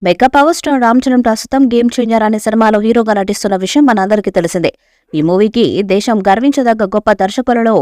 Mega power star Ram Charan ప్రస్తుతం game changer అనే సినిమాలో హీరోగా నటిస్తున్న విషయం మనందరికీ తెలిసిందే. ఈ మూవీకి దేశం గర్వించదగ్గ గొప్ప దర్శకులలో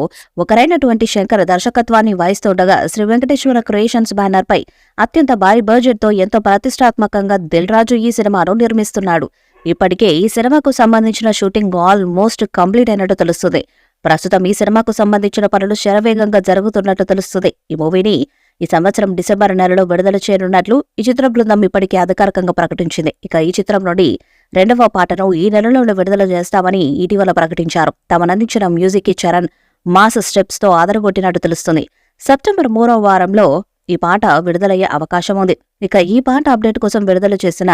ఒకరైనటువంటి శంకర్ దర్శకత్వాన్ని వహిస్తుండగా శ్రీ వెంకటేశ్వర క్రియేషన్స్ బ్యానర్ పై అత్యంత భారీ బడ్జెట్ తో ఎంతో ప్రతిష్టాత్మకంగా దిల్ రాజు ఈ సినిమాను నిర్మిస్తున్నాడు. ఇప్పటికే ఈ సినిమాకు సంబంధించిన షూటింగ్ ఆల్మోస్ట్ కంప్లీట్ అయినట్టు తెలుస్తుంది. ప్రస్తుతం ఈ సినిమాకు సంబంధించిన పనులు శరవేగంగా జరుగుతున్నట్టు తెలుస్తుంది. ఈ మూవీని ఈ సంవత్సరం డిసెంబర్ నెలలో విడుదల చేయనున్నట్లు ఈ చిత్ర బృందం ఇప్పటికే అధికారికంగా ప్రకటించింది. ఇక ఈ చిత్రం నుండి రెండవ పాటను ఈ నెలలోనే విడుదల చేస్తామని ఇటీవల ప్రకటించారు. తమనందించిన మ్యూజిక్ కి చరణ్ మాస్ స్టెప్స్ తో ఆదరగొట్టినట్టు తెలుస్తుంది. సెప్టెంబర్ 3వ వారంలో ఈ పాట విడుదలయ్యే అవకాశం ఉంది. ఇక ఈ పాట అప్డేట్ కోసం విడుదల చేసిన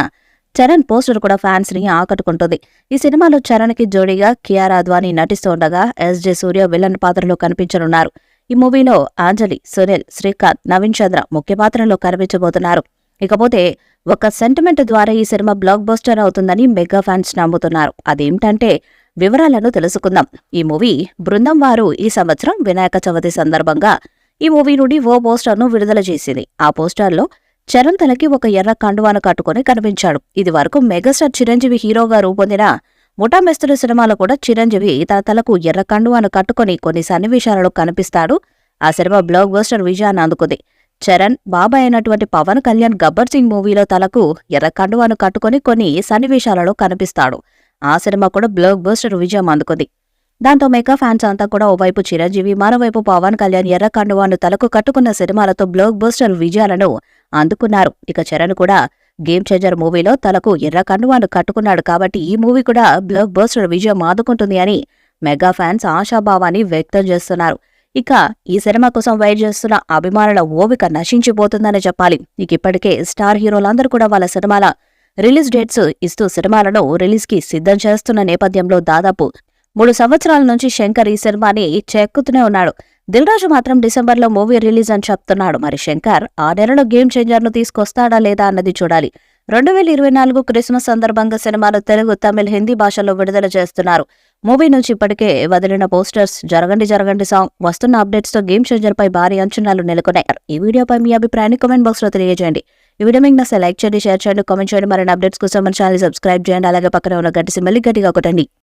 చరణ్ పోస్టర్ కూడా ఫ్యాన్స్ ని ఆకట్టుకుంటుంది. ఈ సినిమాలో చరణ్ కి జోడీగా కియారా అద్వానీ నటిస్తుండగా ఎస్జే సూర్య విలన్ పాత్రలో కనిపించనున్నారు. ఈ మూవీలో అంజలి, సునీల్, శ్రీకాంత్, నవీన్ చంద్ర ముఖ్య పాత్రలో కనిపించబోతున్నారు. ఇకపోతే ఒక సెంటిమెంట్ ద్వారా ఈ సినిమా బ్లాక్ బస్టర్ అవుతుందని మెగా ఫ్యాన్స్ నమ్ముతున్నారు. అదేమిటంటే వివరాలను తెలుసుకుందాం. ఈ మూవీ బృందం వారు ఈ సంవత్సరం వినాయక చవితి సందర్భంగా ఈ మూవీ నుండి ఓ పోస్టర్ను విడుదల చేసింది. ఆ పోస్టర్లో చరణ్ తలకి ఒక ఎర్ర కండువాను కట్టుకుని కనిపించాడు. ఇది వరకు మెగాస్టార్ చిరంజీవి హీరోగా రూపొందిన ముఠా మేస్త్రి సినిమాలో కూడా చిరంజీవి తన తలకు ఎర్ర కండువాను కట్టుకుని కొన్ని సన్నివేశాలలో కనిపిస్తాడు. ఆ సినిమా బ్లాక్ బస్టర్ విజయాన్ని అందుకుంది. చరణ్ బాబాయ్ అయినటువంటి పవన్ కళ్యాణ్ గబ్బర్ సింగ్ మూవీలో తలకు ఎర్ర కండువాను కట్టుకుని కొన్ని సన్నివేశాలలో కనిపిస్తాడు. ఆ సినిమా కూడా బ్లాక్ బస్టర్ విజయం అందుకుంది. దాంతో మెగా ఫ్యాన్స్ అంతా కూడా ఓవైపు చిరంజీవి, మరోవైపు పవన్ కళ్యాణ్ ఎర్ర కండువాను తలకు కట్టుకున్న సినిమాలతో బ్లాక్ బస్టర్ విజయాలను అందుకున్నారు. ఇక చరణ్ కూడా గేమ్ చేంజర్ మూవీలో తలకు ఎర్ర కండువాను కట్టుకున్నాడు కాబట్టి ఈ మూవీ కూడా బ్లాక్ బస్టర్ విజయం ఆదుకుంటుంది అని మెగా ఫ్యాన్స్ ఆశాభావాన్ని వ్యక్తం చేస్తున్నారు. ఇక ఈ సినిమా కోసం వెయిట్ చేస్తున్న అభిమానుల ఓపిక నశించిపోతుందని చెప్పాలి. ఇక ఇప్పటికే స్టార్ హీరోలందరూ కూడా వాళ్ళ సినిమాల రిలీజ్ డేట్స్ ఇస్తూ సినిమాలను రిలీజ్ కి సిద్ధం చేస్తున్న నేపథ్యంలో దాదాపు 3 సంవత్సరాల నుంచి శంకర్ ఈ సినిమాని చెక్కుతూనే ఉన్నాడు. దిల్ రాజు మాత్రం డిసెంబర్లో మూవీ రిలీజ్ అని చెప్తున్నాడు. మరి శంకర్ ఆ నెలలో గేమ్ చేంజర్ ను తీసుకొస్తాడా లేదా అన్నది చూడాలి. 2024 క్రిస్మస్ సందర్భంగా సినిమాను తెలుగు, తమిళ్, హిందీ భాషల్లో విడుదల చేస్తున్నారు. మూవీ నుంచి ఇప్పటికే వదిలిన పోస్టర్స్, జరగండి జరగండి సాంగ్, వస్తున్న అప్డేట్స్ తో గేమ్ చేంజర్ పై భారీ అంచనాలు నెలకొన్నాయి. ఈ వీడియోపై మీ అభిప్రాయాన్ని కామెంట్ బాక్స్ లో తెలియజేయండి. ఈ వీడియో మీకు నచ్చితే లైక్ చేయండి, షేర్ చేయండి, కామెంట్ చేయండి. మరిన్ని అప్డేట్స్ కోసం మన ఛానల్ సబ్స్క్రైబ్ చేయండి. అలాగే పక్కన ఉన్న గంట సింబల్ గట్టిగా కొట్టండి.